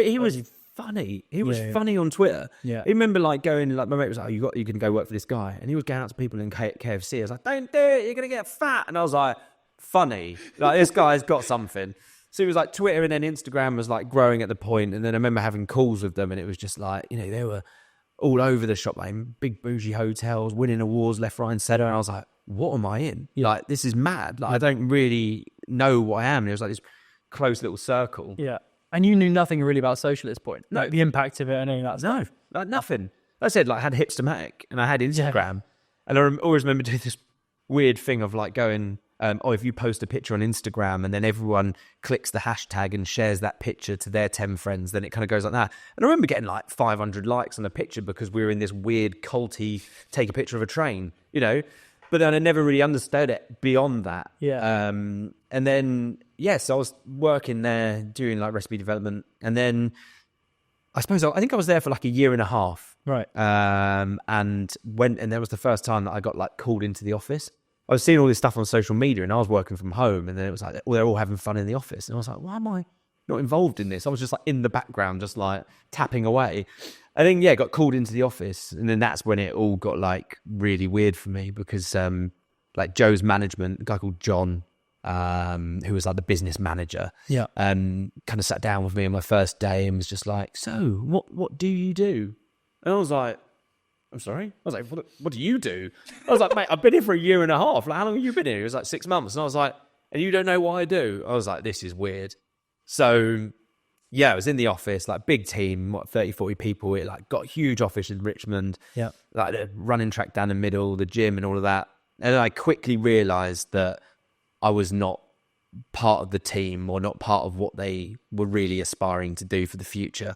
But he was funny. He was funny on Twitter. Yeah. I remember like going, like my mate was like, oh, you can go work for this guy. And he was going out to people in KFC. I was like, don't do it. You're going to get fat. And I was like, funny. Like this guy's got something. So it was like Twitter, and then Instagram was like growing at the point. And then I remember having calls with them, and it was just like, you know, they were all over the shop, like in big bougie hotels, winning awards left, right and centre. And I was like, what am I in? Like, this is mad. Like, I don't really know what I am. And it was like this close little circle. Yeah. And you knew nothing really about social at this point? No. Like the impact of it and anything like that? No, like nothing. I said, like, I had Hipstermatic and I had Instagram. And I always remember doing this weird thing of like going, if you post a picture on Instagram and then everyone clicks the hashtag and shares that picture to their 10 friends, then it kind of goes like that. And I remember getting like 500 likes on a picture because we were in this weird culty take a picture of a train, you know. But then I never really understood it beyond that. Yeah. And then, so I was working there doing like recipe development. And then I think I was there for like a year and a half. Right. And there was the first time that I got like called into the office. I was seeing all this stuff on social media and I was working from home, and then it was like, they're all having fun in the office. And I was like, why am I not involved in this? I was just like in the background, just like tapping away. And then, got called into the office. And then that's when it all got like really weird for me because like Joe's management, a guy called John, who was like the business manager, kind of sat down with me on my first day and was just like, so what do you do? And I was like, I'm sorry? I was like, what do you do? I was like, mate, I've been here for a year and a half. Like, how long have you been here? It was like 6 months. And I was like, and you don't know what I do? I was like, this is weird. So, I was in the office, like big team, 30, 40 people. It like got a huge office in Richmond. Yeah. Like the running track down the middle, the gym and all of that. And I quickly realised that I was not part of the team or not part of what they were really aspiring to do for the future.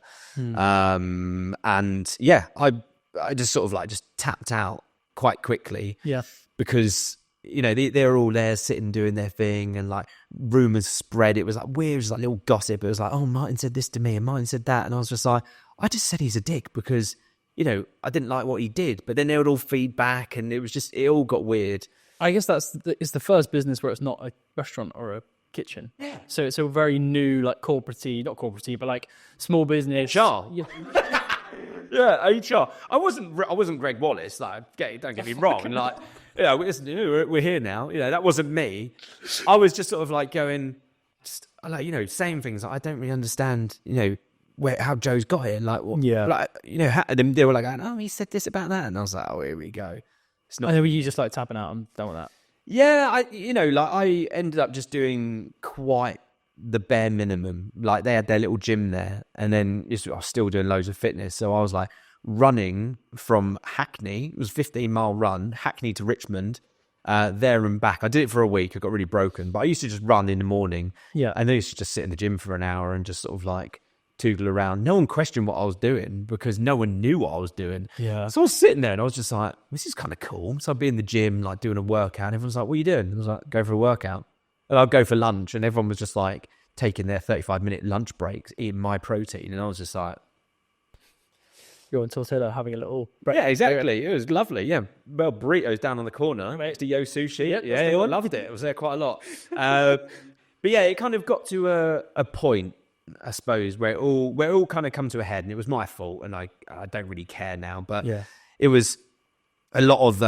I just sort of like just tapped out quite quickly. Yeah. Because, you know, they were all there sitting doing their thing and like rumours spread. It was like weird, it was like little gossip. It was like, oh, Martyn said this to me and Martyn said that. And I was just like, I just said he's a dick because, you know, I didn't like what he did. But then they would all feed back and it all got weird. I guess it's the first business where it's not a restaurant or a kitchen. Yeah. So it's a very new, like not corporate-y, but like small business. Sure. Yeah. Yeah, HR. I wasn't Greg Wallace. Like, don't get me wrong. Like, we're here now. You know, that wasn't me. I was just sort of like going, like, you know, saying things like, I don't really understand. You know, how Joe's got here. Like, what? Yeah. Like, you know, and they were like, oh, he said this about that, and I was like, oh, here we go. It's not. And then were you just like tapping out? I'm done with that. Yeah, I ended up just doing quite the bare minimum. Like they had their little gym there, and then I was still doing loads of fitness. So I was like running from Hackney. It was a 15-mile run, Hackney to Richmond, there and back. I did it for a week. I got really broken, but I used to just run in the morning. Yeah, and then I used to just sit in the gym for an hour and just sort of like tootle around. No one questioned what I was doing because no one knew what I was doing. Yeah. So I was sitting there and I was just like, this is kind of cool. So I'd be in the gym, like doing a workout. And everyone's like, what are you doing? And I was like, go for a workout. And I'd go for lunch. And everyone was just like taking their 35-minute lunch breaks, eating my protein. And I was just like, you're on Tortilla having a little break. Yeah, exactly. It was lovely. Yeah. Well, burritos down on the corner next to Yo Sushi. Yeah, I loved it. It was there quite a lot. But yeah, it kind of got to a point, I suppose, where it all kind of come to a head, and it was my fault, and I don't really care now, but it was a lot of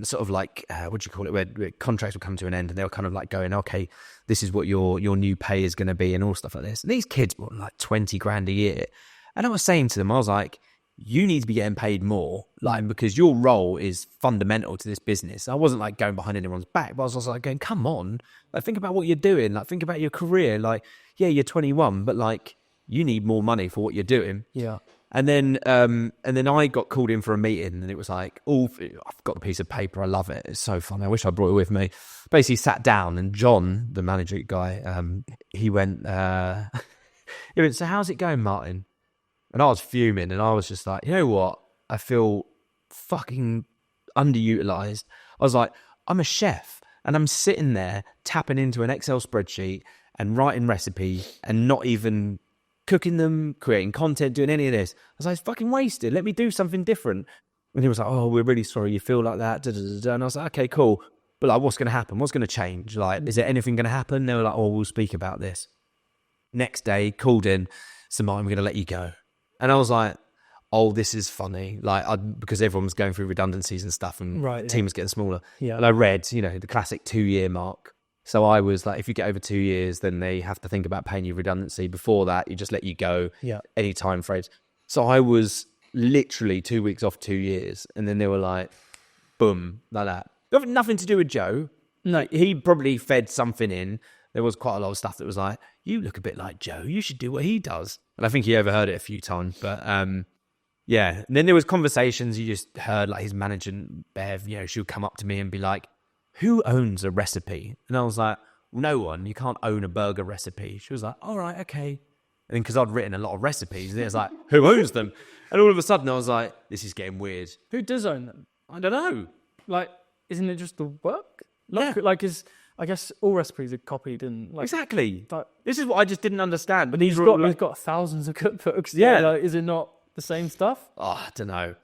sort of like what do you call it, where contracts would come to an end, and they were kind of like going, okay, this is what your new pay is going to be, and all stuff like this. And these kids were like 20 grand a year, and I was saying to them, I was like, you need to be getting paid more, like, because your role is fundamental to this business. I wasn't like going behind anyone's back, but I was also like going, come on, like think about what you're doing, like think about your career, like, yeah, you're 21, but like you need more money for what you're doing. Yeah. And then I got called in for a meeting, and it was like, I've got a piece of paper, I love it, it's so fun, I wish I brought it with me. Basically sat down, and John, the manager guy, he went, so how's it going, Martyn? And I was fuming, and I was just like, you know what? I feel fucking underutilized. I was like, I'm a chef, and I'm sitting there tapping into an Excel spreadsheet and writing recipes and not even cooking them, creating content, doing any of this. I was like, it's fucking wasted. Let me do something different. And he was like, oh, we're really sorry you feel like that. Da, da, da, da. And I was like, okay, cool. But like, what's going to happen? What's going to change? Like, is there anything going to happen? They were like, oh, we'll speak about this. Next day, called in. so Martyn, we're going to let you go. And I was like, oh, this is funny. Like, because everyone was going through redundancies and stuff, and the team was getting smaller. Yeah. And I read, the classic 2-year mark. So I was like, if you get over 2 years, then they have to think about paying you redundancy. Before that, you just let you go. Yeah. Any time frames. So I was literally 2 weeks off 2 years, and then they were like, boom, like that. Nothing to do with Joe. No. He probably fed something in. There was quite a lot of stuff that was like, you look a bit like Joe. You should do what he does. And I think he overheard it a few times. But yeah. And then there was conversations you just heard, like his manager, Bev, she would come up to me and be like, who owns a recipe? And I was like, no one. You can't own a burger recipe. She was like, all right, okay. And then because I'd written a lot of recipes, it was like, who owns them? And all of a sudden I was like, this is getting weird. Who does own them? I don't know. Like, isn't it just the work? Yeah. I guess all recipes are copied and like Exactly. But this is what I just didn't understand. But he's got thousands of cookbooks. Yeah. Like, is it not the same stuff? Oh, I don't know.